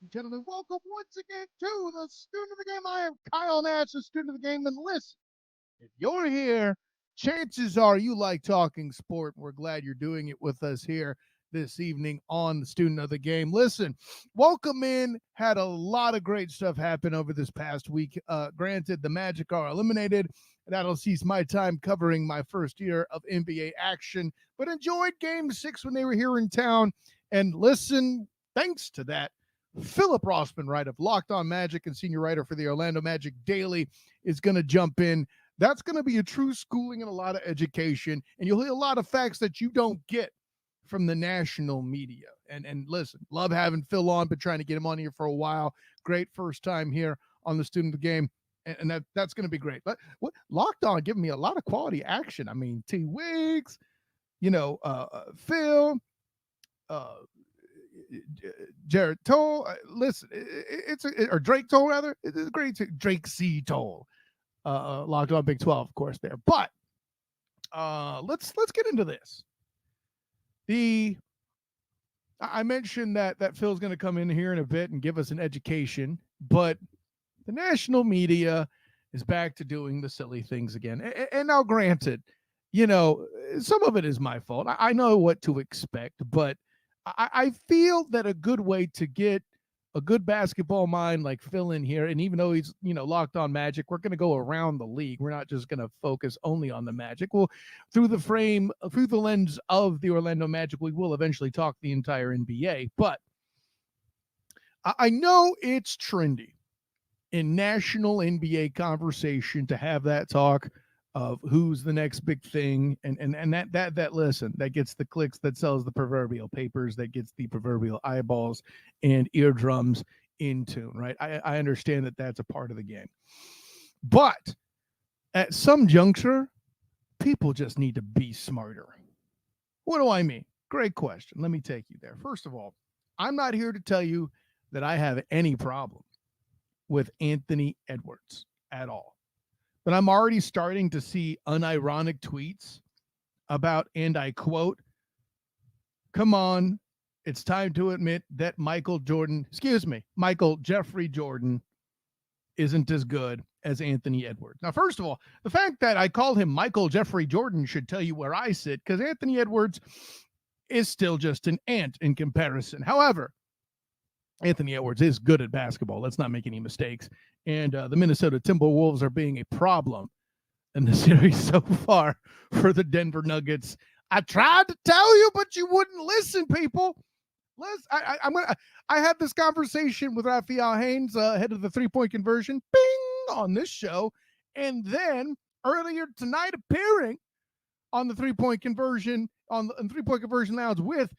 Gentlemen, welcome once again to the student of the game. I am Kyle Nash, the student of the game. And listen, if you're here, chances are you like talking sport. We're glad you're doing it with us here this evening on the student of the game. Listen, welcome in. Had a lot of great stuff happen over this past week. Granted, the Magic are eliminated. That'll cease my time covering my first year of NBA action, but enjoyed game 6 when they were here in town. And listen, thanks to that, Phillip Rossman-Reich of Locked On Magic and senior writer for the Orlando Magic Daily is going to jump in. That's going to be a true schooling and a lot of education, and you'll hear a lot of facts that you don't get from the national media. And listen, love having Phil on, but trying to get him on here for a while. Great first time here on the Student of the Game, and that's going to be great. But what Locked On giving me a lot of quality action. I mean, T. Wiggs, Phil, uh, Jared Toll. Listen, or Drake Toll rather. It's a great Drake C. Toll. Locked On Big 12, of course, there. But let's get into this. I mentioned that Phil's going to come in here in a bit and give us an education, but the national media is back to doing the silly things again. And now, granted, some of it is my fault. I know what to expect, but I feel that a good way to get a good basketball mind like Phil in here, and even though he's locked on Magic, we're going to go around the league. We're not just going to focus only on the Magic. Well, through the lens of the Orlando Magic, we will eventually talk the entire NBA. But I know it's trendy in national NBA conversation to have that talk of who's the next big thing, and that listen, that gets the clicks, that sells the proverbial papers, that gets the proverbial eyeballs and eardrums in tune, right? I understand that that's a part of the game, but at some juncture, people just need to be smarter. What do I mean? Great question. Let me take you there. First of all, I'm not here to tell you that I have any problem with Anthony Edwards at all. But I'm already starting to see unironic tweets about, and I quote, "Come on, it's time to admit that Michael Jeffrey Jordan isn't as good as Anthony Edwards." Now, first of all, the fact that I called him Michael Jeffrey Jordan should tell you where I sit, because Anthony Edwards is still just an ant in comparison. However, Anthony Edwards is good at basketball. Let's not make any mistakes. And the Minnesota Timberwolves are being a problem in the series so far for the Denver Nuggets. I tried to tell you, but you wouldn't listen, people. I had this conversation with Raphael Haynes, head of the three-point conversion, bing, on this show. And then earlier tonight, appearing on the three-point conversion, on the three-point conversion lounge with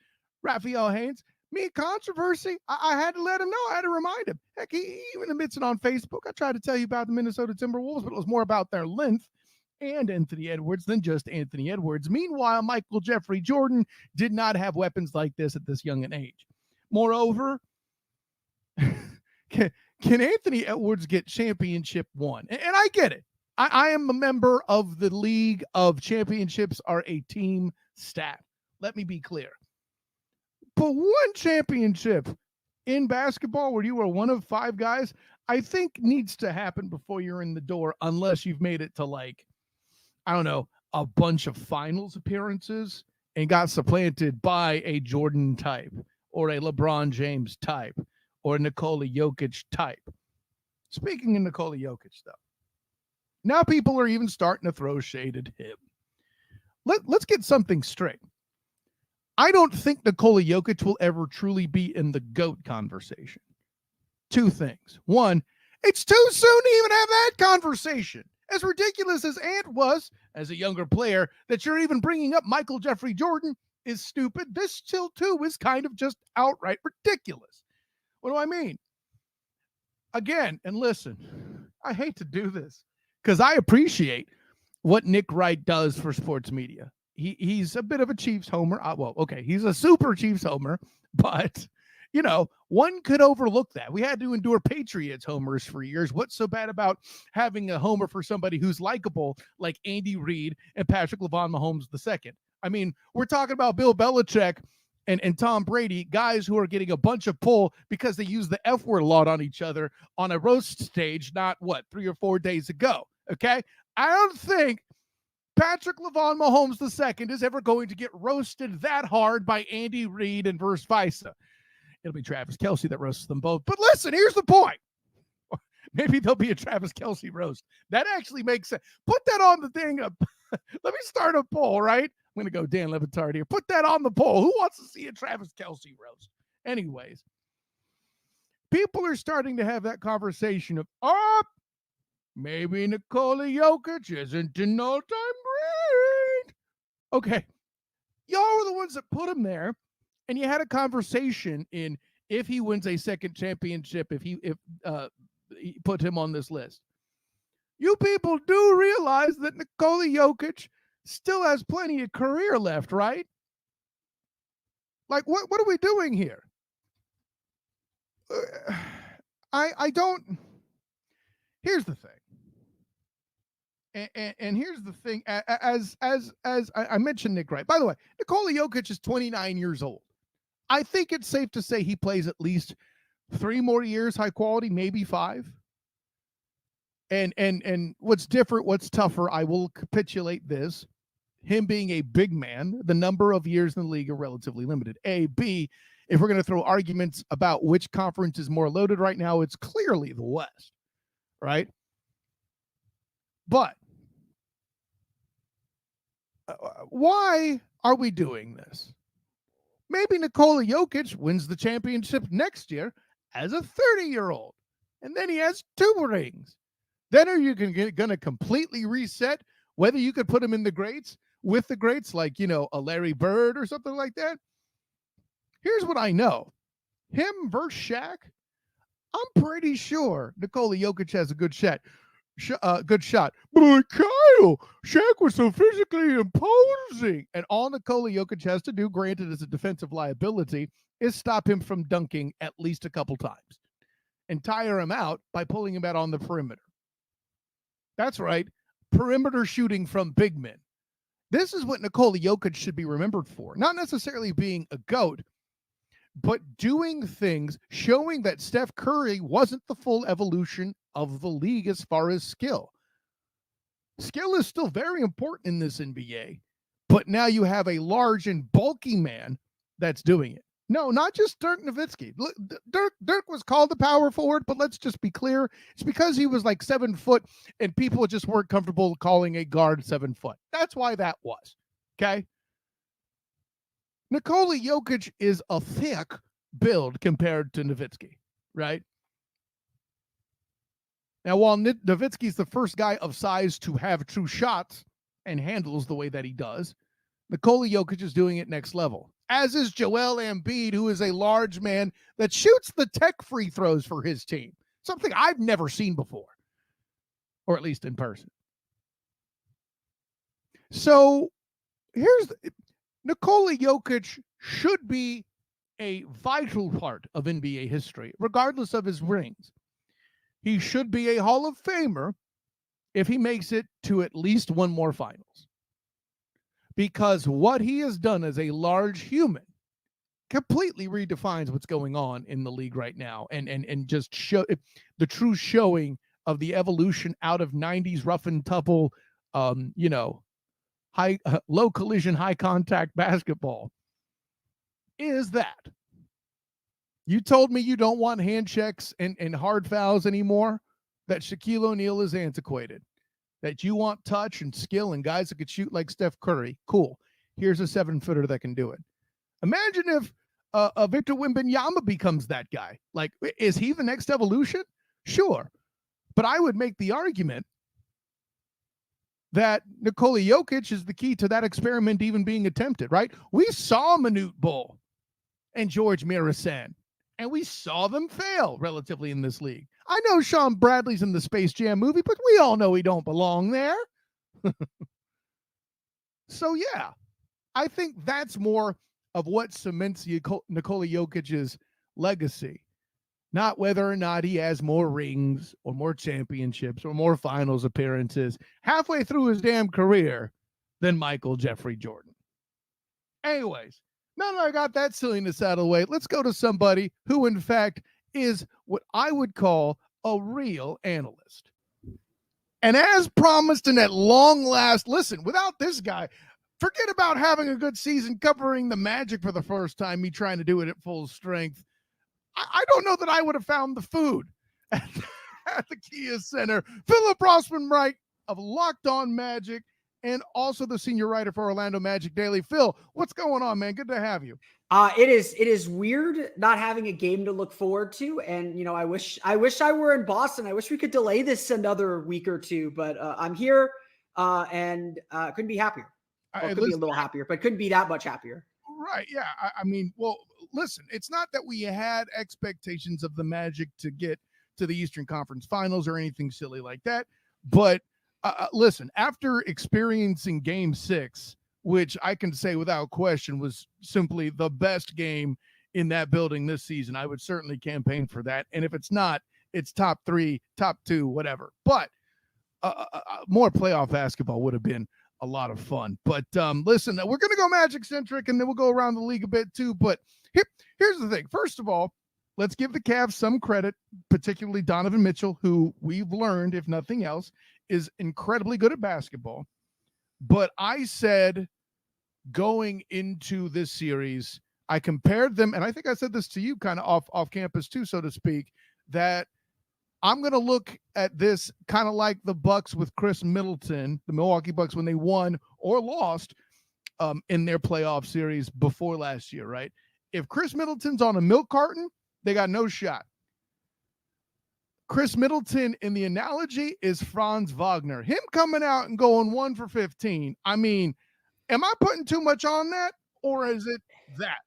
Raphael Haynes, me controversy, I had to let him know. I had to remind him. Heck, he even admits it on Facebook. I tried to tell you about the Minnesota Timberwolves, but it was more about their length and Anthony Edwards than just Anthony Edwards. Meanwhile, Michael Jeffrey Jordan did not have weapons like this at this young an age. Moreover, can Anthony Edwards get championship one? And I get it. I am a member of the league of championships are a team stat. Let me be clear. But one championship in basketball where you are one of 5 guys, I think needs to happen before you're in the door, unless you've made it to, like, I don't know, a bunch of finals appearances and got supplanted by a Jordan type or a LeBron James type or a Nikola Jokic type. Speaking of Nikola Jokic, though, now people are even starting to throw shade at him. Let's get something straight. I don't think Nikola Jokic will ever truly be in the GOAT conversation. 2 things. 1, it's too soon to even have that conversation. As ridiculous as Ant was as a younger player, that you're even bringing up Michael Jeffrey Jordan is stupid. This still, too, is kind of just outright ridiculous. What do I mean? Again, and listen, I hate to do this because I appreciate what Nick Wright does for sports media. He's a bit of a Chiefs homer. He's a super Chiefs homer, but, one could overlook that. We had to endure Patriots homers for years. What's so bad about having a homer for somebody who's likable like Andy Reid and Patrick LaVon Mahomes II? I mean, we're talking about Bill Belichick and Tom Brady, guys who are getting a bunch of pull because they use the F word a lot on each other on a roast stage, not 3 or 4 days ago. Okay. I don't think Patrick LaVon Mahomes II is ever going to get roasted that hard by Andy Reid and vice versa. It'll be Travis Kelce that roasts them both. But listen, here's the point. Maybe there'll be a Travis Kelce roast. That actually makes sense. Put that on the thing. Let me start a poll, right? I'm going to go Dan Le Batard here. Put that on the poll. Who wants to see a Travis Kelce roast? Anyways, people are starting to have that conversation of, maybe Nikola Jokic isn't an all-time great. Okay. Y'all were the ones that put him there, and you had a conversation in if he wins a second championship, if he put him on this list. You people do realize that Nikola Jokic still has plenty of career left, right? Like, what are we doing here? I don't. Here's the thing. And here's the thing. As I mentioned Nick Wright. By the way, Nikola Jokic is 29 years old. I think it's safe to say he plays at least 3 more years high quality, maybe 5. And what's different, what's tougher, I will capitulate this. Him being a big man, the number of years in the league are relatively limited. A, B, if we're going to throw arguments about which conference is more loaded right now, it's clearly the West, right? But why are we doing this? Maybe Nikola Jokic wins the championship next year as a 30-year-old, and then he has 2 rings. Then are you going to completely reset whether you could put him in the greats with the greats like, a Larry Bird or something like that? Here's what I know. Him versus Shaq, I'm pretty sure Nikola Jokic has a good shot. But Kyle, Shaq was so physically imposing. And all Nikola Jokic has to do, granted as a defensive liability, is stop him from dunking at least a couple times and tire him out by pulling him out on the perimeter. That's right. Perimeter shooting from big men. This is what Nikola Jokic should be remembered for. Not necessarily being a GOAT, but doing things, showing that Steph Curry wasn't the full evolution of the league as far as skill. Skill is still very important in this NBA, but now you have a large and bulky man that's doing it. No, not just Dirk Nowitzki. Look, Dirk was called the power forward, but let's just be clear. It's because he was like 7 foot and people just weren't comfortable calling a guard 7 foot. That's why that was. Okay. Nikola Jokic is a thick build compared to Nowitzki, right? Now, while Nowitzki's the first guy of size to have true shots and handles the way that he does, Nikola Jokic is doing it next level, as is Joel Embiid, who is a large man that shoots the tech free throws for his team, something I've never seen before, or at least in person. So Nikola Jokic should be a vital part of NBA history, regardless of his rings. He should be a Hall of Famer if he makes it to at least 1 more finals. Because what he has done as a large human completely redefines what's going on in the league right now, and just show the true showing of the evolution out of 90s rough and tumble, low collision, high contact basketball is that. You told me you don't want hand checks and hard fouls anymore, that Shaquille O'Neal is antiquated, that you want touch and skill and guys that could shoot like Steph Curry. Cool. Here's a 7-footer that can do it. Imagine if Victor Wembanyama becomes that guy. Like, is he the next evolution? Sure. But I would make the argument that Nikola Jokic is the key to that experiment even being attempted, right? We saw Manute Bol and George Mirasan, and we saw them fail relatively in this league. I know Sean Bradley's in the Space Jam movie, but we all know he don't belong there. So, yeah, I think that's more of what cements Nikola Jokic's legacy, not whether or not he has more rings or more championships or more finals appearances halfway through his damn career than Michael Jeffrey Jordan. Anyways, Now that I got that silliness out of the way, let's go to somebody who, in fact, is what I would call a real analyst. And as promised in that long last, listen, without this guy, forget about having a good season covering the Magic for the first time, me trying to do it at full strength. I don't know that I would have found the food at the Kia Center. Phillip Rossman-Reich of Locked On Magic and also the senior writer for Orlando Magic Daily. Phil, what's going on, man? Good to have you. It is weird not having a game to look forward to, and I wish I were in Boston. I wish we could delay this another week or two, but I'm here and couldn't be happier. Well, could be a little happier, but couldn't be that much happier. Right? Yeah. I mean, well, listen, it's not that we had expectations of the Magic to get to the Eastern Conference Finals or anything silly like that, but listen, after experiencing Game 6. Which I can say without question was simply the best game in that building this season. I would certainly campaign for that. And if it's not, it's top 3, top 2, whatever. But more playoff basketball would have been a lot of fun. But listen, we're going to go Magic-centric, and then we'll go around the league a bit too. But here's the thing. First of all, let's give the Cavs some credit, particularly Donovan Mitchell, who we've learned, if nothing else, is incredibly good at basketball. But I said going into this series, I compared them, and I think I said this to you kind of off campus too, so to speak, that I'm going to look at this kind of like the Bucks with Chris Middleton, the Milwaukee Bucks, when they won or lost in their playoff series before last year, right? If Chris Middleton's on a milk carton, they got no shot. Chris Middleton, in the analogy, is Franz Wagner. Him coming out and going 1 for 15. I mean, am I putting too much on that, or is it that?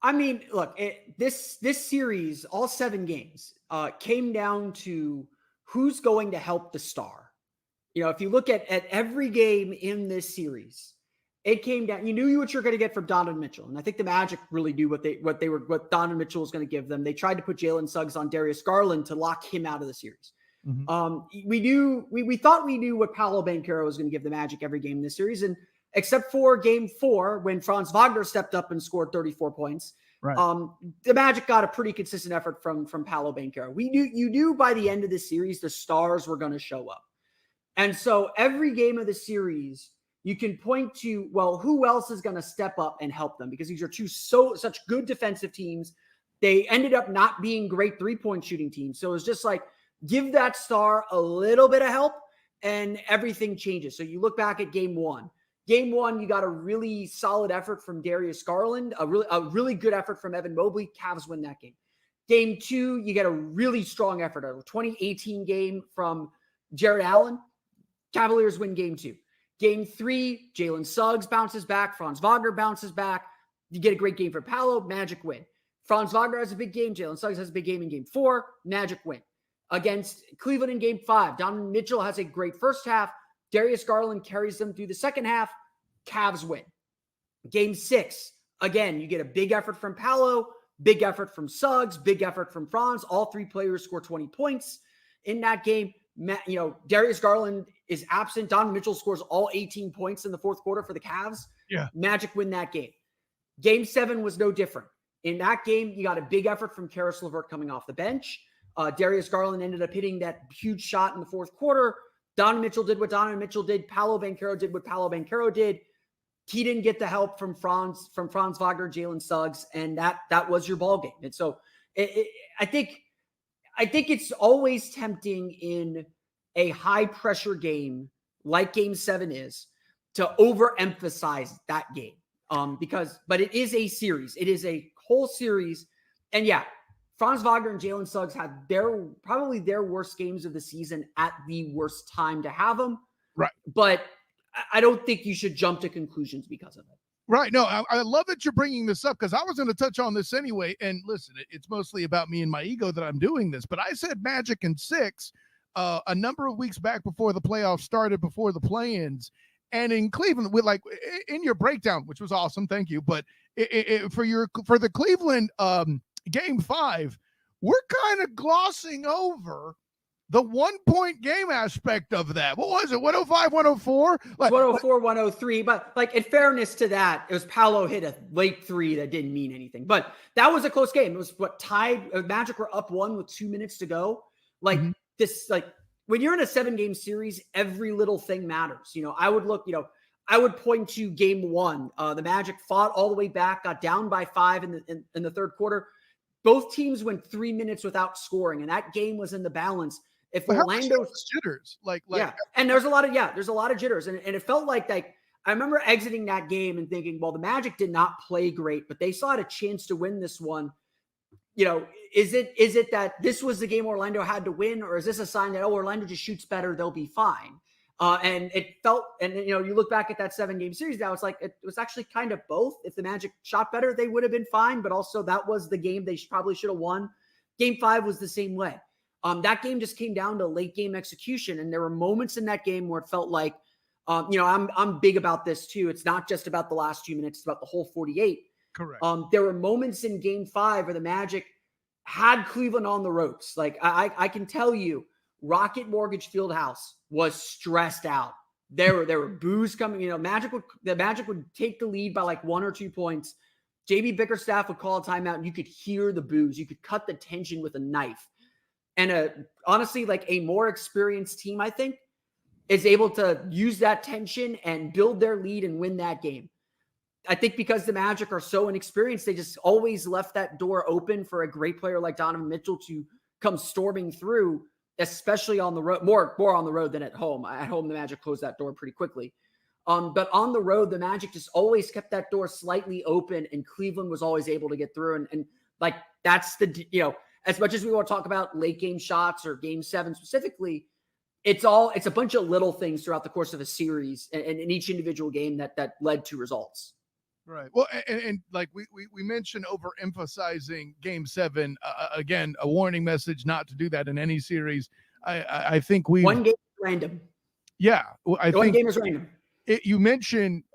I mean, look, this series, all 7 games, came down to who's going to help the star. If you look at every game in this series, it came down. You knew what you're going to get from Donovan Mitchell, and I think the Magic really knew what Donovan Mitchell was going to give them. They tried to put Jalen Suggs on Darius Garland to lock him out of the series. Mm-hmm. We thought we knew what Paolo Banchero was going to give the Magic every game in this series, and except for Game 4 when Franz Wagner stepped up and scored 34 points, right. The Magic got a pretty consistent effort from Paolo Banchero. You knew by the end of the series the stars were going to show up, and so every game of the series, you can point to, well, who else is going to step up and help them? Because these are such good defensive teams. They ended up not being great 3-point shooting teams. So it's just like, give that star a little bit of help and everything changes. So you look back at Game 1. Game 1, you got a really solid effort from Darius Garland, a really good effort from Evan Mobley. Cavs win that game. Game 2, you get a really strong effort, a 2018 game from Jared Allen. Cavaliers win Game 2. Game 3, Jalen Suggs bounces back. Franz Wagner bounces back. You get a great game for Paolo. Magic win. Franz Wagner has a big game. Jalen Suggs has a big game in Game 4. Magic win. Against Cleveland in Game 5, Donovan Mitchell has a great first half. Darius Garland carries them through the second half. Cavs win. Game 6, again, you get a big effort from Paolo, big effort from Suggs, big effort from Franz. All 3 players score 20 points in that game. Darius Garland is absent. Donovan Mitchell scores all 18 points in the fourth quarter for the Cavs. Yeah. Magic win that game. Game 7 was no different. In that game, you got a big effort from Karis LeVert coming off the bench. Darius Garland ended up hitting that huge shot in the fourth quarter. Donovan Mitchell did what Donovan Mitchell did. Paolo Banchero did what Paolo Banchero did. He didn't get the help from Franz Wagner, Jalen Suggs, and that was your ball game. And so I think it's always tempting in a high pressure game like Game 7 is to overemphasize that game. But it is a series. It is a whole series. And yeah, Franz Wagner and Jalen Suggs had probably their worst games of the season at the worst time to have them. Right. But I don't think you should jump to conclusions because of it. Right. No, I love that you're bringing this up because I was going to touch on this anyway. And listen, it's mostly about me and my ego that I'm doing this. But I said Magic in 6 a number of weeks back before the playoffs started, before the play-ins. And in Cleveland, with like in your breakdown, which was awesome, thank you. But for the Cleveland Game 5, we're kind of glossing over the 1-point game aspect of that. What was it? 105, 104? Like 104, 103. But like in fairness to that, it was Paolo hit a late three that didn't mean anything. But that was a close game. It was tied. Magic were up 1 with 2 minutes to go. Like this, like when you're in a 7-game series, every little thing matters. I would look, I would point to game 1. The Magic fought all the way back, got down by 5 in the third quarter. Both teams went 3 minutes without scoring, and that game was in the balance. If Orlando's jitters, yeah, and there's a lot of jitters, and it felt like I remember exiting that game and thinking, well, the Magic did not play great, but they still had a chance to win this one. Is it that this was the game Orlando had to win, or is this a sign that Orlando just shoots better, they'll be fine? And it felt, and you look back at that 7-game series now, it's like it was actually kind of both. If the Magic shot better, they would have been fine, but also that was the game they probably should have won. Game 5 was the same way. That game just came down to late game execution, and there were moments in that game where it felt like, I'm big about this too. It's not just about the last 2 minutes; it's about the whole 48. Correct. There were moments in Game 5 where the Magic had Cleveland on the ropes. Like I can tell you, Rocket Mortgage Fieldhouse was stressed out. There were boos coming. The Magic would take the lead by like 1 or 2 points. JB Bickerstaff would call a timeout, and you could hear the boos. You could cut the tension with a knife. And honestly, like a more experienced team, I think, is able to use that tension and build their lead and win that game. I think because the Magic are so inexperienced, they just always left that door open for a great player like Donovan Mitchell to come storming through, especially on the road, more on the road than at home. At home, the Magic closed that door pretty quickly. But on the road, the Magic just always kept that door slightly open, and Cleveland was always able to get through. And like, that's as much as we want to talk about late game shots or game 7 specifically, it's a bunch of little things throughout the course of a series and in each individual game that led to results. Right. Well, and like we mentioned overemphasizing game 7, again, a warning message not to do that in any series. I think one game is random. Yeah. One game is random. You mentioned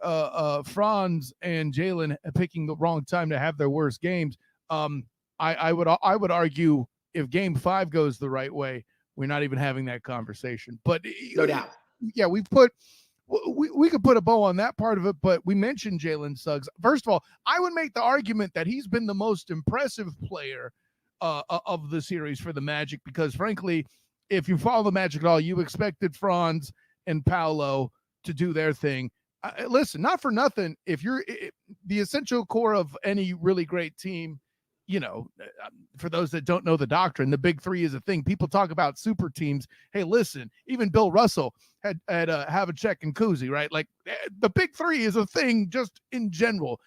Franz and Jalen picking the wrong time to have their worst games. I would argue if game 5 goes the right way, we're not even having that conversation. But no doubt. Yeah, we could put a bow on that part of it, but we mentioned Jalen Suggs. First of all, I would make the argument that he's been the most impressive player of the series for the Magic, because frankly, if you follow the Magic at all, you expected Franz and Paolo to do their thing. Listen, not for nothing, if you're the essential core of any really great team, for those that don't know the doctrine, the big 3 is a thing. People talk about super teams. Hey, listen, even Bill Russell had Havlicek and Cousy, right? Like the big 3 is a thing just in general.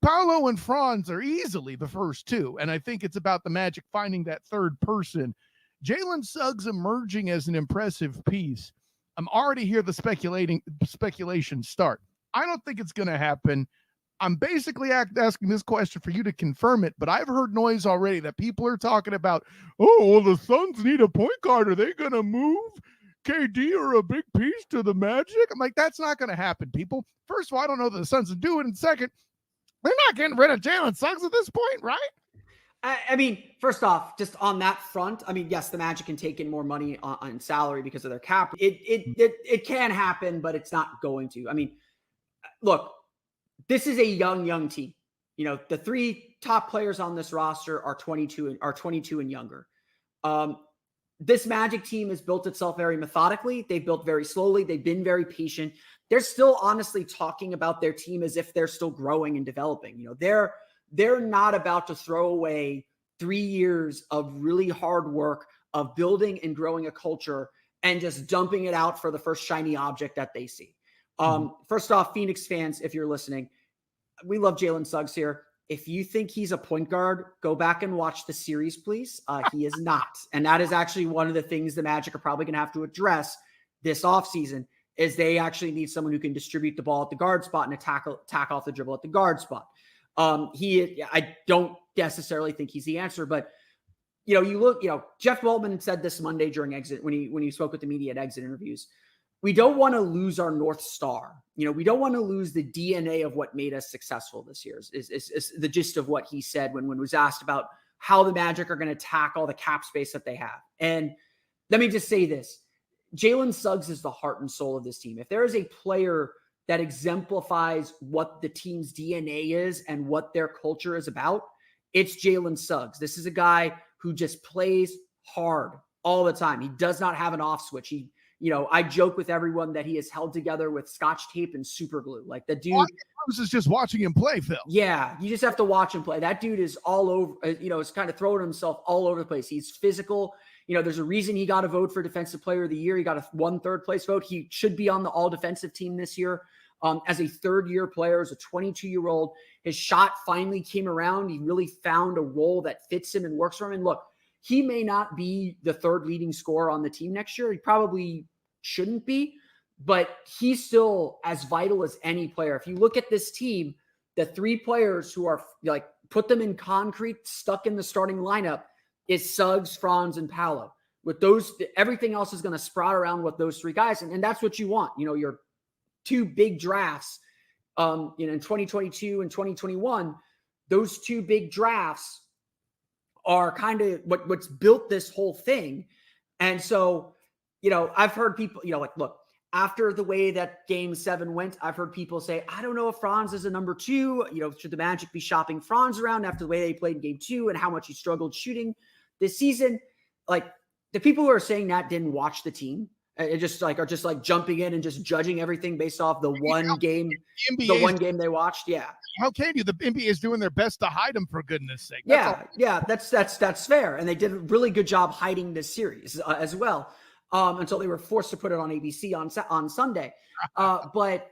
Paolo and Franz are easily the first 2, and I think it's about the Magic finding that third person. Jalen Suggs emerging as an impressive piece. I'm already here. The speculation start. I don't think it's going to happen. I'm basically asking this question for you to confirm it, but I've heard noise already that people are talking about, the Suns need a point guard. Are they going to move KD or a big piece to the Magic? I'm like, that's not going to happen, people. First of all, I don't know that the Suns will do it. And second, they're not getting rid of Jalen Suggs at this point, right? I mean, first off, just on that front, I mean, yes, the Magic can take in more money on salary because of their cap. It can happen, but it's not going to. I mean, look, this is a young team. The 3 top players on this roster are 22 and younger. This Magic team has built itself very methodically. They've built very slowly. They've been very patient. They're still honestly talking about their team as if they're still growing and developing. They're not about to throw away 3 years of really hard work of building and growing a culture and just dumping it out for the first shiny object that they see. First off, Phoenix fans, if you're listening, we love Jalen Suggs here. If you think he's a point guard, go back and watch the series, please. He is not. And that is actually one of the things the Magic are probably going to have to address this offseason, is they actually need someone who can distribute the ball at the guard spot and attack off the dribble at the guard spot. I don't necessarily think he's the answer, but you look, Jeff Weltman said this Monday during exit when he spoke with the media at exit interviews. We don't want to lose our North Star. We don't want to lose the DNA of what made us successful this year is the gist of what he said when was asked about how the Magic are going to tackle the cap space that they have. And let me just say this. Jalen Suggs is the heart and soul of this team. If there is a player that exemplifies what the team's DNA is and what their culture is about, it's Jalen Suggs. This is a guy who just plays hard all the time. He does not have an off switch. I joke with everyone that he is held together with scotch tape and super glue. Like the dude. I was just watching him play, Phil. Yeah, you just have to watch him play. That dude is all over, is kind of throwing himself all over the place. He's physical. There's a reason he got a vote for Defensive Player of the Year. He got a 1/3 place vote. He should be on the all defensive team this year. As a third-year player, as a 22-year-old, his shot finally came around. He really found a role that fits him and works for him. And look, he may not be the third leading scorer on the team next year. He probably shouldn't be, but he's still as vital as any player. If you look at this team, the three players who are like, put them in concrete, stuck in the starting lineup, is Suggs, Franz, and Paolo. With those, everything else is going to sprout around with those three guys. And that's what you want. Your two big drafts, in 2022 and 2021, those two big drafts are kind of what's built this whole thing. And so, I've heard people, look, after the way that Game 7 went, I've heard people say, I don't know if Franz is a number 2. Should the Magic be shopping Franz around after the way they played in Game 2 and how much he struggled shooting this season? Like, the people who are saying that didn't watch the team. It are just jumping in and just judging everything based off the one game they watched. Yeah. How can you? The NBA is doing their best to hide him, for goodness sake. That's fair. And they did a really good job hiding this series as well. Until they were forced to put it on ABC on Sunday. But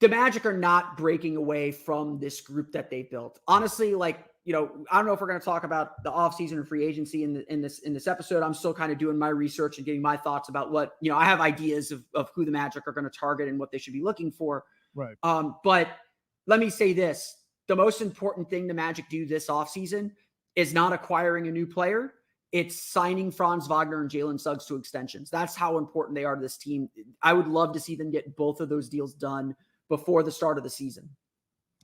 the Magic are not breaking away from this group that they built. Honestly, I don't know if we're going to talk about the offseason and free agency in this episode. I'm still kind of doing my research and getting my thoughts about what, I have ideas of who the Magic are going to target and what they should be looking for. Right. But let me say this. The most important thing the Magic do this offseason is not acquiring a new player. It's signing Franz Wagner and Jalen Suggs to extensions. That's how important they are to this team. I would love to see them get both of those deals done before the start of the season.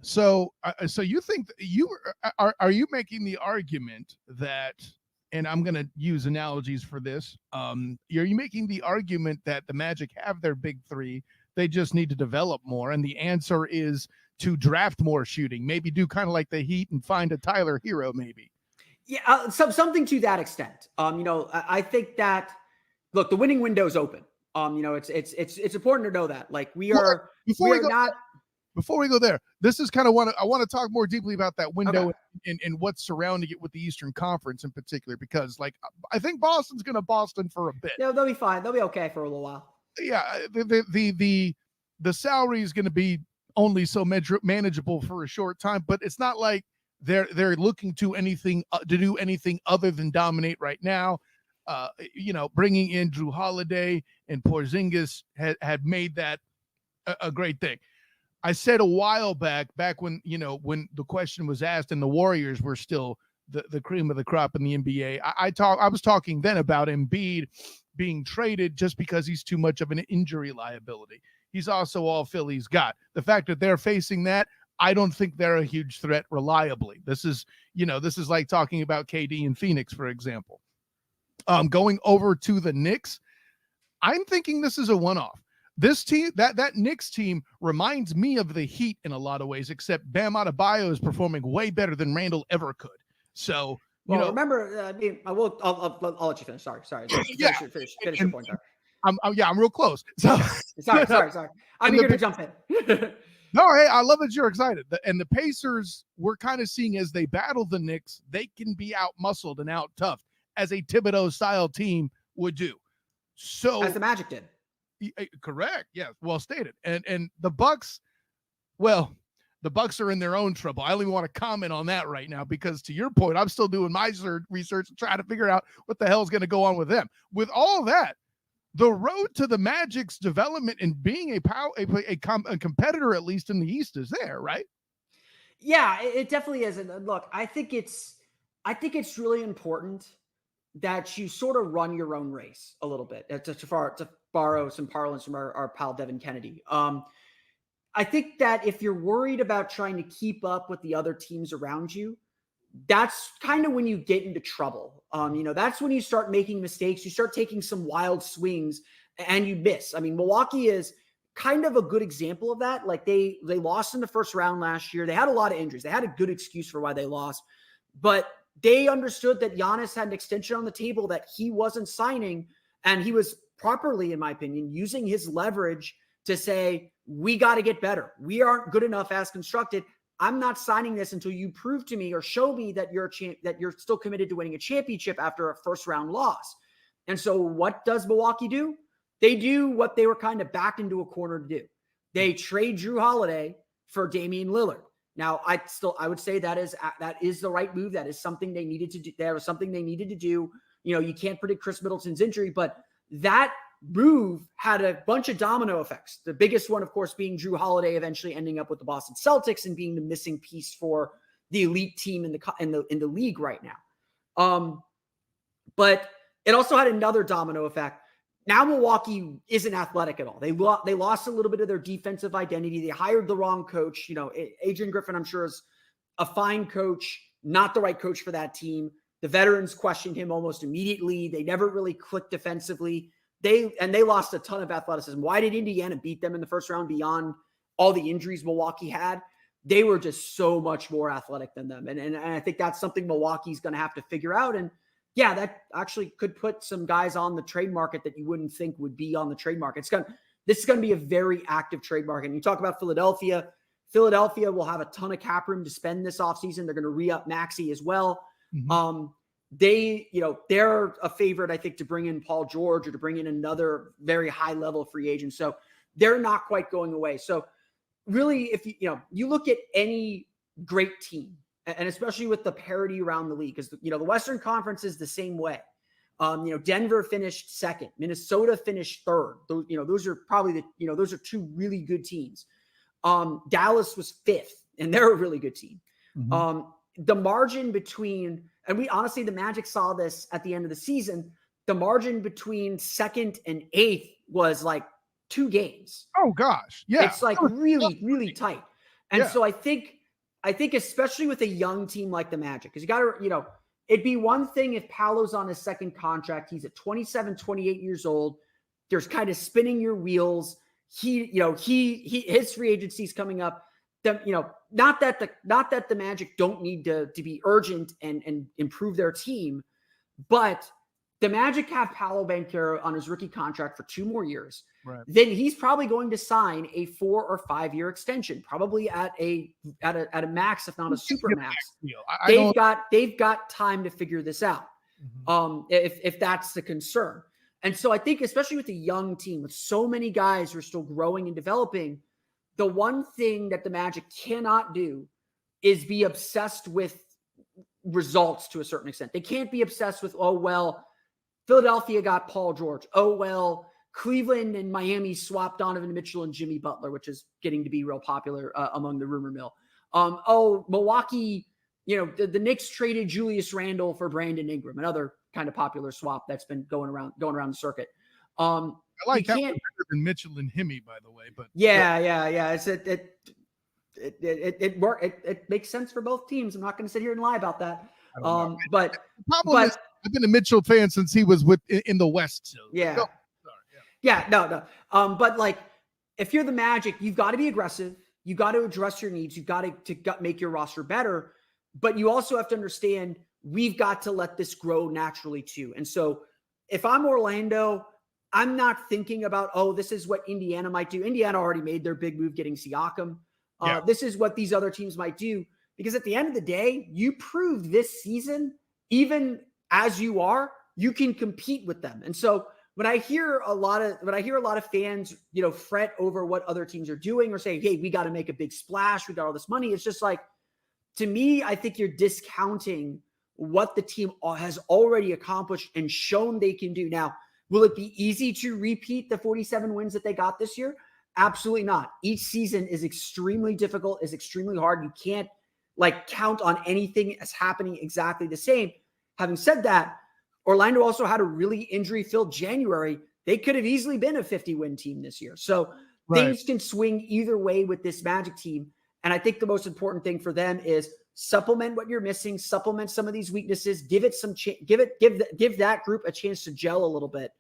So you think are you making the argument that, and I'm going to use analogies for this, are you making the argument that the Magic have their big three, they just need to develop more, and the answer is to draft more shooting, maybe do kind of like the Heat and find a Tyler Hero, maybe? Yeah, something to that extent. I think that, look, the winning window's open. It's important to know that. Like Before we go there, this is kind of I want to talk more deeply about that window and what's surrounding it with the Eastern Conference in particular, because I think Boston's going to Boston for a bit. Yeah, they'll be fine. They'll be okay for a little while. Yeah, the salary is going to be only so manageable for a short time, but it's not like they're looking to do anything other than dominate right now. Bringing in Drew Holiday and Porzingis had made that a great thing. I said a while back when the question was asked and the Warriors were still the cream of the crop in the NBA. I was talking then about Embiid being traded just because he's too much of an injury liability. He's also all Philly's got. The fact that they're facing that, I don't think they're a huge threat reliably. This is like talking about KD in Phoenix, for example. Going over to the Knicks, I'm thinking this is a one-off. This team, that Knicks team, reminds me of the Heat in a lot of ways, except Bam Adebayo is performing way better than Randall ever could. So, remember, I'll let you finish. Sorry. Finish your point there. I'm real close. So, sorry. I'm eager to jump in. No, hey, I love that you're excited. And the Pacers, we're kind of seeing as they battle the Knicks, they can be out-muscled and out-toughed, as a Thibodeau-style team would do. So, as the Magic did. Correct. Yeah, well stated. And the Bucks, well, the Bucks are in their own trouble. I don't even want to comment on that right now because, to your point, I'm still doing my research and trying to figure out what the hell is going to go on with them. With all that, the road to the Magic's development and being a competitor, at least in the East, is there, right? Yeah, it definitely is. And look, I think it's really important that you sort of run your own race a little bit, to borrow some parlance from our pal Devin Kennedy. I think that if you're worried about trying to keep up with the other teams around you, that's kind of when you get into trouble. That's when you start making mistakes. You start taking some wild swings and you miss. I mean, Milwaukee is kind of a good example of that. Like they lost in the first round last year. They had a lot of injuries. They had a good excuse for why they lost, but they understood that Giannis had an extension on the table that he wasn't signing. And he was properly, in my opinion, using his leverage to say, we got to get better. We aren't good enough as constructed. I'm not signing this until you prove to me or show me that you're still committed to winning a championship after a first round loss. And so what does Milwaukee do? They do what they were kind of backed into a corner to do. They trade Drew Holiday for Damian Lillard. Now, I would say that is the right move. That is something they needed to do. That was something they needed to do. You can't predict Chris Middleton's injury, but that move had a bunch of domino effects. The biggest one, of course, being Drew Holiday eventually ending up with the Boston Celtics and being the missing piece for the elite team in the league right now. But it also had another domino effect. Now Milwaukee isn't athletic at all. They lost a little bit of their defensive identity. They hired the wrong coach. Adrian Griffin, I'm sure, is a fine coach, not the right coach for that team. The veterans questioned him almost immediately. They never really clicked defensively. They lost a ton of athleticism. Why did Indiana beat them in the first round beyond all the injuries Milwaukee had? They were just so much more athletic than them. And I think that's something Milwaukee's going to have to figure out. And yeah, that actually could put some guys on the trade market that you wouldn't think would be on the trade market. This is going to be a very active trade market. And you talk about Philadelphia. Philadelphia will have a ton of cap room to spend this offseason. They're going to re-up Maxey as well. Mm-hmm. They're a favorite, I think, to bring in Paul George or to bring in another very high level free agent. So they're not quite going away. So really, if you look at any great team, and especially with the parity around the league, because the Western Conference is the same way. Denver finished second, Minnesota finished third. Those are probably those are two really good teams. Dallas was fifth, and they're a really good team. Mm-hmm. The margin between, and the Magic saw this at the end of the season, the margin between second and eighth was like 2 games. Oh gosh. Yeah. It's like really, really tight. And so I think especially with a young team like the Magic, because you got to, it'd be one thing if Paolo's on his second contract, he's at 27, 28 years old. There's kind of spinning your wheels. His free agency's coming up. Not that the Magic don't need to be urgent and improve their team, but the Magic have Paolo Banchero on his rookie contract for 2 more years. Right. Then he's probably going to sign a 4 or 5 year extension, probably at a max, if not a super max. They've got time to figure this out. Mm-hmm. If that's the concern. And so I think, especially with a young team with so many guys who are still growing and developing, the one thing that the Magic cannot do is be obsessed with results to a certain extent. They can't be obsessed with, oh, well, Philadelphia got Paul George. Oh, well, Cleveland and Miami swapped Donovan Mitchell and Jimmy Butler, which is getting to be real popular among the rumor mill. Milwaukee, the Knicks traded Julius Randle for Brandon Ingram, another kind of popular swap that's been going around the circuit. I like that one better than Mitchell and Himmy, by the way. But yeah. It makes sense for both teams. I'm not going to sit here and lie about that. But I've been a Mitchell fan since he was in the West. So. Yeah. No. But like, if you're the Magic, you've got to be aggressive. You got to address your needs. You've got to make your roster better. But you also have to understand we've got to let this grow naturally too. And so if I'm Orlando, I'm not thinking about, this is what Indiana might do. Indiana already made their big move getting Siakam. This is what these other teams might do. Because at the end of the day, you proved this season, even as you can compete with them. And so when I hear a lot of fans, fret over what other teams are doing or say, hey, we got to make a big splash. We got all this money. It's just like, to me, I think you're discounting what the team has already accomplished and shown they can do. Now, will it be easy to repeat the 47 wins that they got this year? Absolutely not. Each season is extremely difficult, is extremely hard. You can't count on anything as happening exactly the same. Having said that, Orlando also had a really injury-filled January. They could have easily been a 50-win team this year. So things can swing either way with this Magic team. And I think the most important thing for them is supplement what you're missing, supplement some of these weaknesses, give that group a chance to gel a little bit,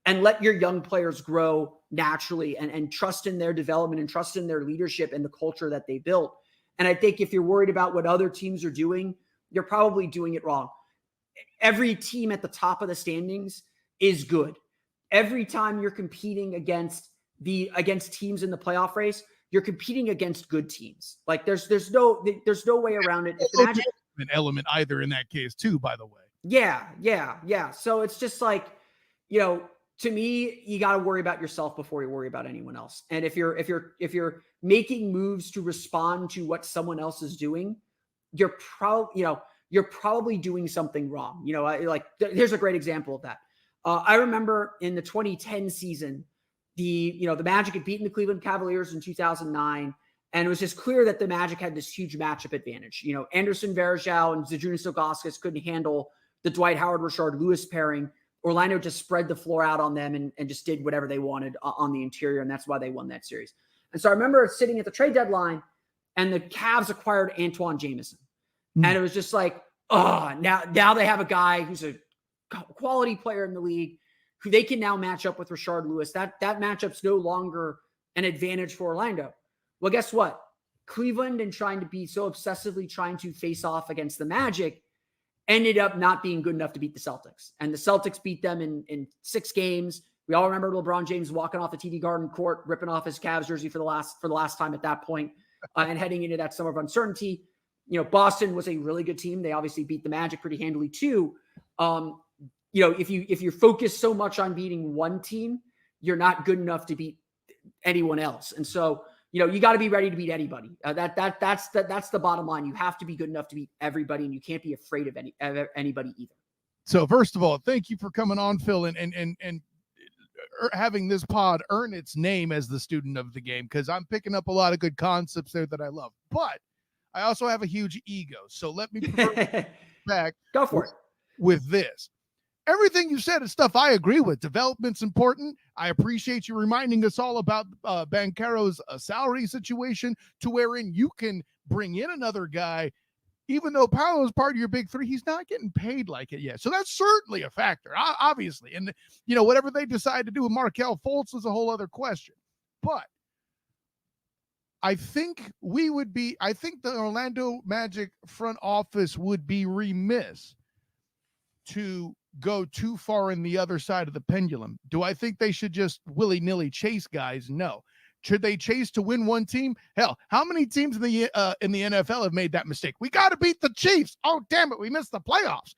and let your young players grow naturally and trust in their development and trust in their leadership and the culture that they built. And I think if you're worried about what other teams are doing, you're probably doing it wrong. Every team at the top of the standings is good. Every time you're competing against teams in the playoff race, you're competing against good teams. Like there's no way around it. If the Magic, an element either in that case too, by the way. Yeah. So it's just like, to me, you got to worry about yourself before you worry about anyone else. And if you're making moves to respond to what someone else is doing, you're probably doing something wrong. Here's a great example of that. I remember in the 2010 season, the Magic had beaten the Cleveland Cavaliers in 2009, and it was just clear that the Magic had this huge matchup advantage. Anderson Varejao and Zydrunas Ilgauskas couldn't handle the Dwight Howard-Rashard Lewis pairing. Orlando just spread the floor out on them and just did whatever they wanted on the interior, and that's why they won that series. And so I remember sitting at the trade deadline, and the Cavs acquired Antoine Jamison. And it was just like, now they have a guy who's a quality player in the league who they can now match up with Rashard Lewis. That matchup's no longer an advantage for Orlando. Well, guess what? Cleveland, and trying to be so obsessively trying to face off against the Magic, ended up not being good enough to beat the Celtics. And the Celtics beat them in 6 games. We all remember LeBron James walking off the TD Garden court, ripping off his Cavs jersey for the last time at that point, and heading into that summer of uncertainty. Boston was a really good team. They obviously beat the Magic pretty handily too. If you focus so much on beating one team, you're not good enough to beat anyone else. And so, you got to be ready to beat anybody. That's the bottom line. You have to be good enough to beat everybody, and you can't be afraid of anybody either. So first of all, thank you for coming on, Phil, and having this pod earn its name as the student of the game, because I'm picking up a lot of good concepts there that I love. But I also have a huge ego, so let me back. Go for it with this. Everything you said is stuff I agree with. Development's important. I appreciate you reminding us all about Banchero's salary situation, to wherein you can bring in another guy. Even though Paolo's part of your big three, he's not getting paid like it yet. So that's certainly a factor, obviously. And, whatever they decide to do with Markelle Fultz is a whole other question. But I think the Orlando Magic front office would be remiss to go too far in the other side of the pendulum. Do I think they should just willy-nilly chase guys? No. Should they chase to win one team? Hell, how many teams in the NFL have made that mistake? We got to beat the Chiefs. Oh, damn it, we missed the playoffs.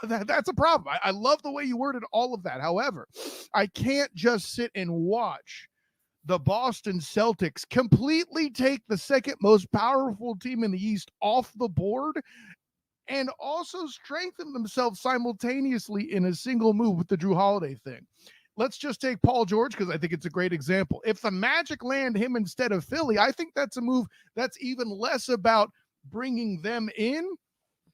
That's a problem. I love the way you worded all of that. However, I can't just sit and watch the Boston Celtics completely take the second most powerful team in the East off the board and also strengthen themselves simultaneously in a single move with the Drew Holiday thing. Let's just take Paul George, because I think it's a great example. If the Magic land him instead of Philly, I think that's a move that's even less about bringing them in,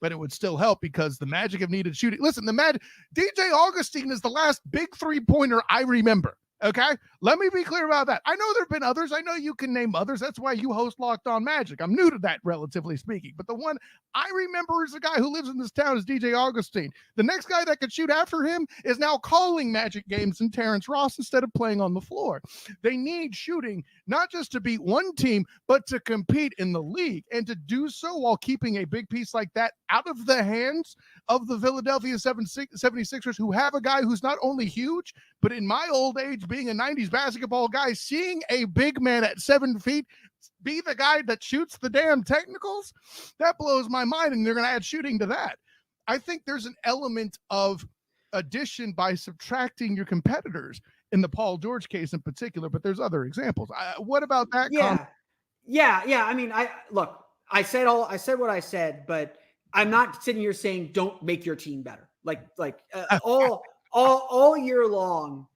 but it would still help because the Magic have needed shooting. Listen, DJ Augustine is the last big three-pointer I remember. Okay, let me be clear about that. I know there have been others. I know you can name others. That's why you host Locked On Magic. I'm new to that, relatively speaking. But the one I remember is a guy who lives in this town is DJ Augustine. The next guy that could shoot after him is now calling Magic games in Terrence Ross instead of playing on the floor. They need shooting, not just to beat one team, but to compete in the league, and to do so while keeping a big piece like that out of the hands of the Philadelphia 76ers, who have a guy who's not only huge, but in my old age, being a 90s basketball guy, seeing a big man at 7 feet be the guy that shoots the damn technicals, that blows my mind, and they're going to add shooting to that. I think there's an element of addition by subtracting your competitors in the Paul George case in particular, but there's other examples. What about that? Yeah. I mean, I said what I said, but I'm not sitting here saying don't make your team better. All year long,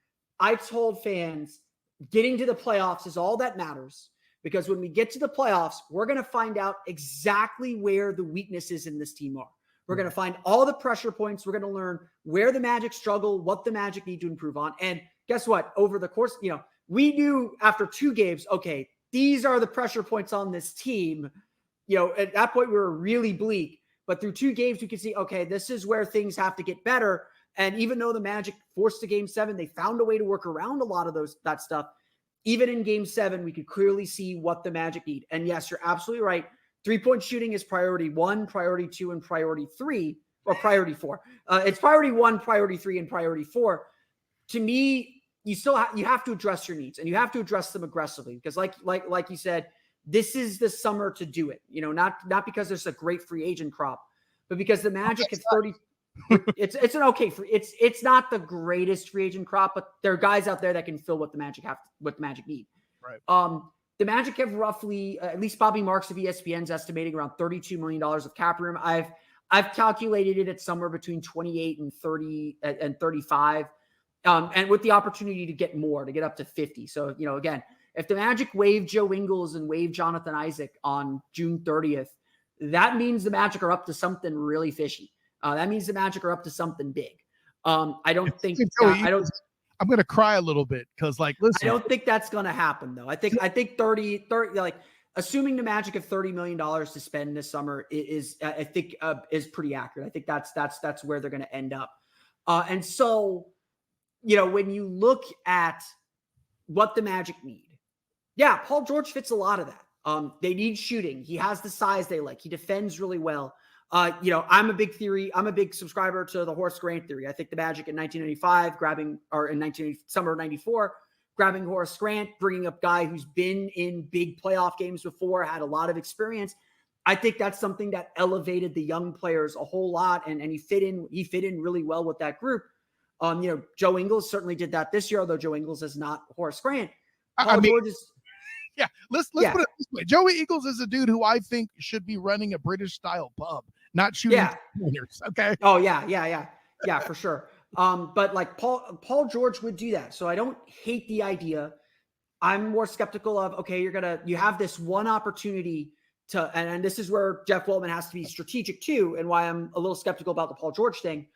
I told fans getting to the playoffs is all that matters, because when we get to the playoffs, we're going to find out exactly where the weaknesses in this team are. We're going to find all the pressure points. We're going to learn where the Magic struggle, what the Magic need to improve on. And guess what? Over the course, we knew after 2 games, okay, these are the pressure points on this team. at that point we were really bleak. But through 2 games, we could see, okay, this is where things have to get better. And even though the Magic forced a Game 7, they found a way to work around a lot of that stuff. Even in Game 7, we could clearly see what the Magic need. And yes, you're absolutely right. 3-point shooting is priority 1, priority 2, and priority 3, or priority 4. It's priority 1, priority 3, and priority 4. To me, you have to address your needs, and you have to address them aggressively because, like you said, this is the summer to do it. Not because there's a great free agent crop, but because the Magic at 30. It's an okay free. It's not the greatest free agent crop, but there are guys out there that can fill what the Magic need. Right. The Magic have roughly, at least Bobby Marks of ESPN's estimating around $32 million of cap room. I've calculated it at somewhere between 28 and 30 and 35, and with the opportunity to get more, to get up to 50. So again, if the Magic waive Joe Ingles and waive Jonathan Isaac on June 30th, that means the Magic are up to something really fishy. That means the Magic are up to something big. I don't think I'm going to cry a little bit because, listen, I don't think that's going to happen though. I think 30, assuming the Magic have $30 million to spend this summer is pretty accurate. I think that's where they're going to end up. And so, when you look at what the Magic need, yeah, Paul George fits a lot of that. They need shooting. He has the size they like. He defends really well. I'm a big subscriber to the Horace Grant theory. I think the Magic in 1995 summer of 94, grabbing Horace Grant, bringing up guy who's been in big playoff games before, had a lot of experience. I think that's something that elevated the young players a whole lot. And he fit in really well with that group. Joe Ingles certainly did that this year, although Joe Ingles is not Horace Grant. George is. Yeah, let's put it this way. Joey Ingles is a dude who I think should be running a British style pub, not shooting pointers. Okay. Oh yeah, for sure. But Paul George would do that. So I don't hate the idea. I'm more skeptical of, okay, you have this one opportunity to, and this is where Jeff Weltman has to be strategic too, and why I'm a little skeptical about the Paul George thing.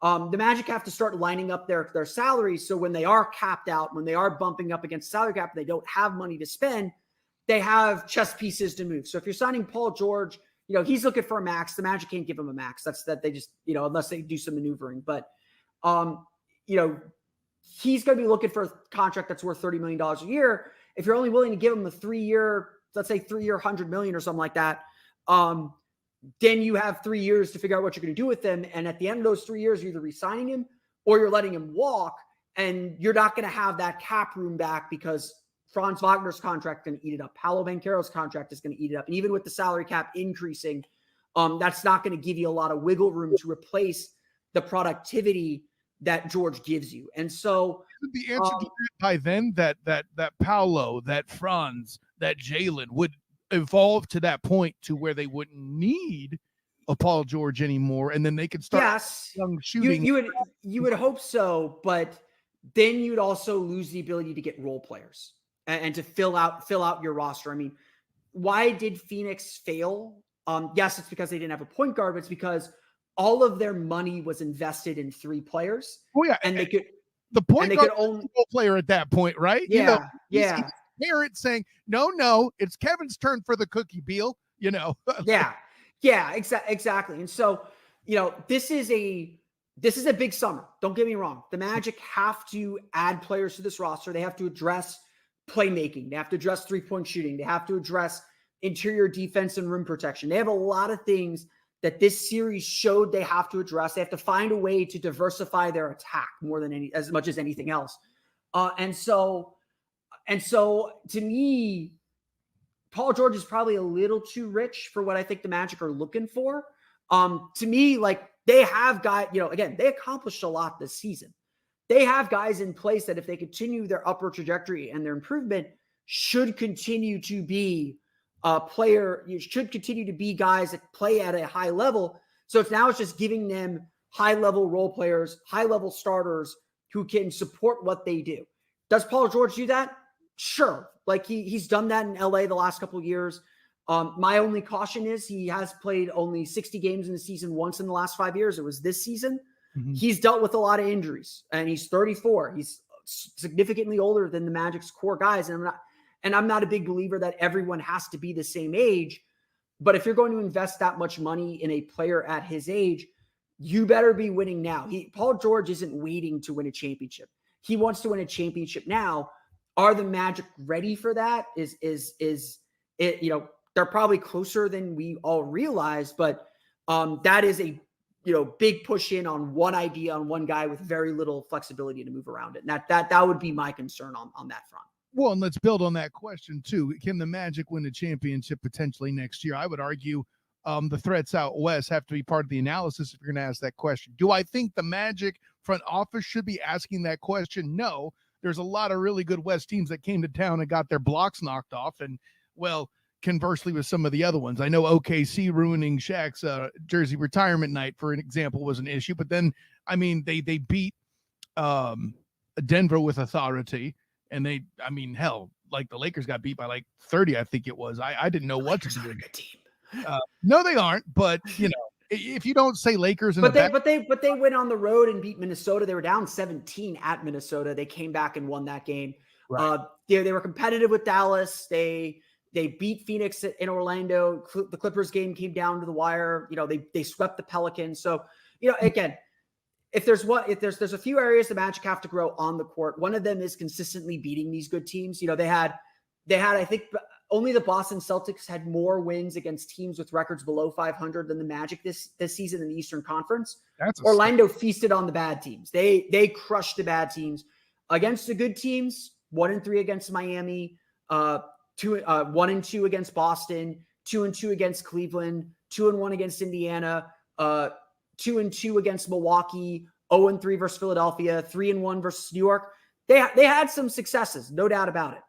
The Magic have to start lining up their salaries. So when they are capped out, when they are bumping up against salary cap, they don't have money to spend, they have chess pieces to move. So if you're signing Paul George, he's looking for a max. The Magic can't give him a max. That's that they just, unless they do some maneuvering. But, he's going to be looking for a contract that's worth $30 million a year. If you're only willing to give him a 3-year, let's say 3-year, $100 million or something like that, then you have 3 years to figure out what you're going to do with them. And at the end of those 3 years, you're either re-signing him or you're letting him walk, and you're not going to have that cap room back because Franz Wagner's contract is going to eat it up. Paolo Banchero's contract is going to eat it up. And even with the salary cap increasing, that's not going to give you a lot of wiggle room to replace the productivity that George gives you. And so the answer to that by then that Paolo, that Franz, that Jalen would evolve to that point to where they wouldn't need a Paul George anymore, and then they could start young shooting. You would hope so, but then you'd also lose the ability to get role players and to fill out your roster. I mean, why did Phoenix fail? Yes, it's because they didn't have a point guard, but it's because all of their money was invested in 3 players. Oh yeah, and they could the point guard was a role player at that point, right? Yeah, Parents saying, no, it's Kevin's turn for the cookie, Beal, yeah, exactly. And so, this is a big summer. Don't get me wrong. The Magic have to add players to this roster. They have to address playmaking. They have to address 3-point shooting. They have to address interior defense and rim protection. They have a lot of things that this series showed they have to address. They have to find a way to diversify their attack as much as anything else. And so to me, Paul George is probably a little too rich for what I think the Magic are looking for. To me, they have guys, again, they accomplished a lot this season. They have guys in place that if they continue their upward trajectory and their improvement should continue to be should continue to be guys that play at a high level. So it's just giving them high level role players, high level starters who can support what they do. Does Paul George do that? Sure. He's done that in LA the last couple of years. My only caution is he has played only 60 games in the season once in the last 5 years. It was this season. Mm-hmm. He's dealt with a lot of injuries, and he's 34. He's significantly older than the Magic's core guys. And I'm not a big believer that everyone has to be the same age, But if you're going to invest that much money in a player at his age, you better be winning now. Paul George isn't waiting to win a championship. He wants to win a championship now. Are the Magic ready for that? Is it, they're probably closer than we all realize, but that is a, big push in on one idea, on one guy with very little flexibility to move around it. And that would be my concern on that front. Well, and let's build on that question too. Can the Magic win a championship potentially next year? I would argue the threats out west have to be part of the analysis if you're going to ask that question. Do I think the Magic front office should be asking that question? No. There's a lot of really good West teams that came to town and got their blocks knocked off. And, well, conversely with some of the other ones. I know OKC ruining Shaq's jersey retirement night, for an example, was an issue. But then, I mean, they beat Denver with authority. And hell, like the Lakers got beat by like 30, I think it was. I didn't know what to do. A good team. No, they aren't. But, if you don't say Lakers, but they went on the road and beat Minnesota. They were down 17 at Minnesota. They came back and won that game. Right. They were competitive with Dallas. They beat Phoenix in Orlando. The Clippers game came down to the wire. They swept the Pelicans. So, again, if there's a few areas the Magic have to grow on the court. One of them is consistently beating these good teams. They had, I think, only the Boston Celtics had more wins against teams with records below 500 than the Magic this season in the Eastern Conference. Orlando feasted on the bad teams. They crushed the bad teams. Against the good teams, 1-3 against Miami, 1-2 against Boston, 2-2 against Cleveland, 2-1 against Indiana, 2-2 against Milwaukee, 0-3 versus Philadelphia, 3-1 versus New York. They had some successes, no doubt about it.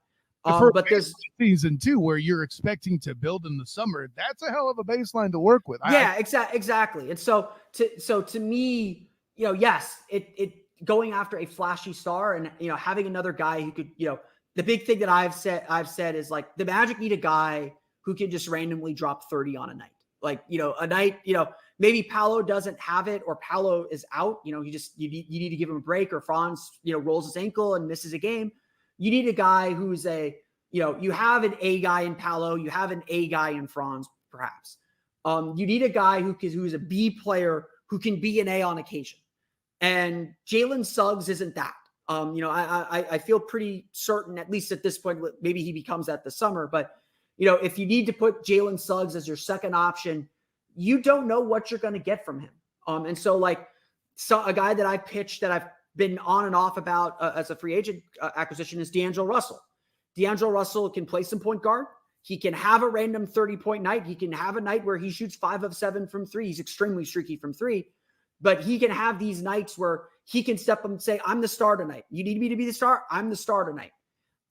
But there's season 2 where you're expecting to build in the summer. That's a hell of a baseline to work with. Exactly. And so to me, yes, it going after a flashy star and having another guy who could, the big thing that I've said is like the Magic need a guy who can just randomly drop 30 on a night. Like, a night, maybe Paolo doesn't have it or Paolo is out. You need to give him a break, or Franz, rolls his ankle and misses a game. You need a guy who's you have an A guy in Paolo, you have an A guy in Franz, perhaps. You need a guy who's a B player who can be an A on occasion. And Jalen Suggs isn't that. I feel pretty certain, at least at this point, maybe he becomes that this summer. But, if you need to put Jalen Suggs as your second option, you don't know what you're going to get from him. And so a guy that I pitched that I've been on and off about as a free agent acquisition is D'Angelo Russell. D'Angelo Russell can play some point guard. He can have a random 30-point night. He can have a night where he shoots 5 of 7 from 3. He's extremely streaky from 3. But he can have these nights where he can step up and say, I'm the star tonight. You need me to be the star? I'm the star tonight.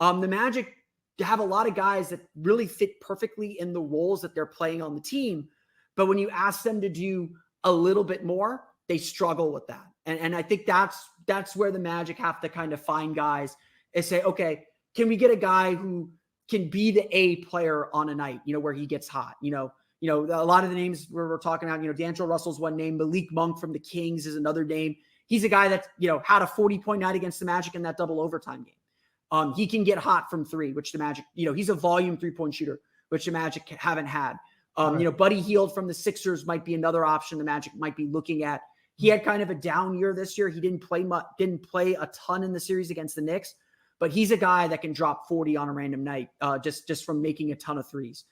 The Magic have a lot of guys that really fit perfectly in the roles that they're playing on the team. But when you ask them to do a little bit more, they struggle with that. And I think that's where the Magic have to kind of find guys and say, okay, can we get a guy who can be the A player on a night, where he gets hot? A lot of the names we're talking about, D'Angelo Russell's one name. Malik Monk from the Kings is another name. He's a guy that, had a 40-point night against the Magic in that double overtime game. He can get hot from 3, which the Magic, he's a volume 3-point shooter, which the Magic haven't had. Buddy Hield from the Sixers might be another option the Magic might be looking at. He had kind of a down year this year. He didn't play a ton in the series against the Knicks, but he's a guy that can drop 40 on a random night, just from making a ton of threes.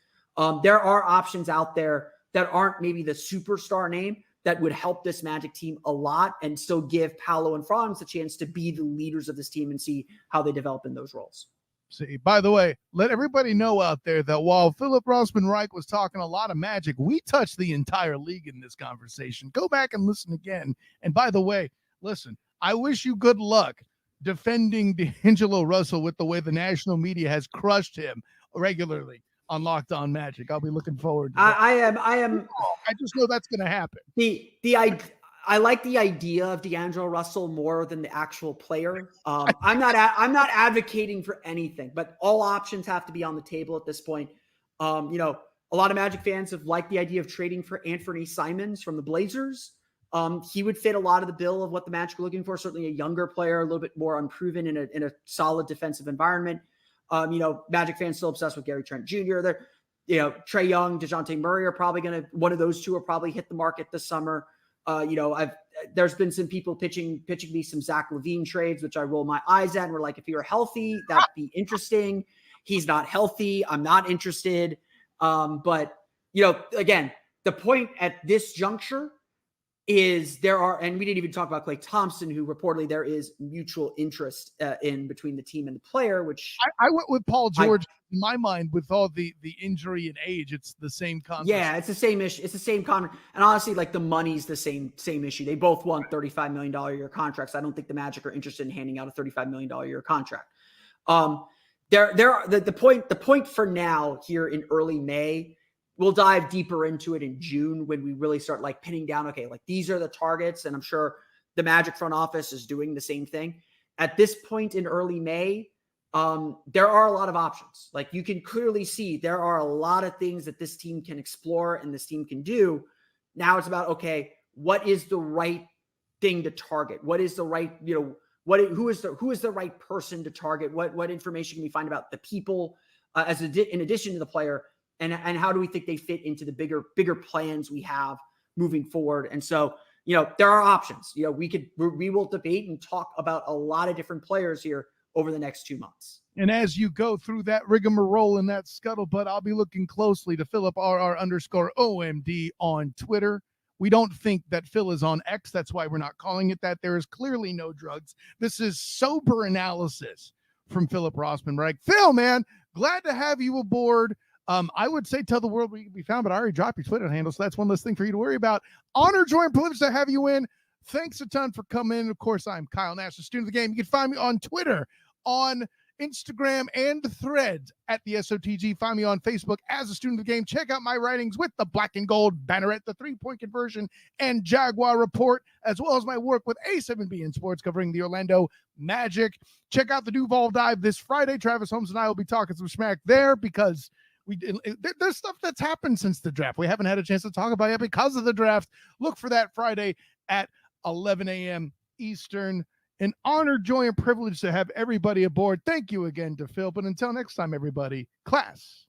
There are options out there that aren't maybe the superstar name that would help this Magic team a lot and still give Paolo and Franz a chance to be the leaders of this team and see how they develop in those roles. See, by the way, let everybody know out there that while Phillip Rossman-Reich was talking a lot of Magic, we touched the entire league in this conversation. Go back and listen again. And by the way, listen, I wish you good luck defending D'Angelo Russell with the way the national media has crushed him regularly on Locked On Magic. I'll be looking forward to that. I am. I just know that's going to happen. I like the idea of D'Angelo Russell more than the actual player. I'm not advocating for anything, but all options have to be on the table at this point. A lot of Magic fans have liked the idea of trading for Anthony Simons from the Blazers. He would fit a lot of the bill of what the Magic are looking for. Certainly a younger player, a little bit more unproven in a solid defensive environment. Magic fans still obsessed with Gary Trent Jr. Trae Young, DeJounte Murray are probably one of those two are probably hit the market this summer. There's been some people pitching me some Zach LaVine trades, which I roll my eyes at. And we're like, if you're healthy, that'd be interesting. He's not healthy. I'm not interested. But again, the point at this juncture is and we didn't even talk about Klay Thompson, who reportedly there is mutual interest in between the team and the player, which I went with Paul George. In my mind, with all the injury and age, it's the same conversation. Yeah, it's the same issue. It's the same contract. And honestly, like the money's the same issue. They both want $35 million a year contracts. I don't think the Magic are interested in handing out a $35 million a year contract. The point for now here in early May, we'll dive deeper into it in June when we really start like pinning down, okay, like these are the targets. And I'm sure the Magic front office is doing the same thing. At this point in early May, there are a lot of options. Like you can clearly see there are a lot of things that this team can explore and this team can do. Now it's about, okay, what is the right thing to target? What is the right, who is the right person to target? What information can we find about the people in addition to the player? And how do we think they fit into the bigger plans we have moving forward? And so, there are options. We will debate and talk about a lot of different players here over the next 2 months. And as you go through that rigmarole and that scuttlebutt, I'll be looking closely to Phillip RR_OMD on Twitter. We don't think that Phil is on X. That's why we're not calling it that. There is clearly no drugs. This is sober analysis from Phillip Rossman-Reich. Phil, man, glad to have you aboard. I would say tell the world where you can be found, but I already dropped your Twitter handle, so that's one less thing for you to worry about. Honor, joy, and privilege to have you in. Thanks a ton for coming in. Of course, I'm Kyle Nash, the student of the game. You can find me on Twitter, on Instagram, and Threads at the SOTG. Find me on Facebook as a student of the game. Check out my writings with the Black and Gold banner at the 3-point conversion and Jaguar Report, as well as my work with A7B in sports covering the Orlando Magic. Check out the Duval Dive this Friday. Travis Holmes and I will be talking some smack there because there's stuff that's happened since the draft we haven't had a chance to talk about yet because of the draft. Look for that Friday at 11 a.m. Eastern. An honor, joy, and privilege to have everybody aboard. Thank you again to Phil. But until next time, everybody, class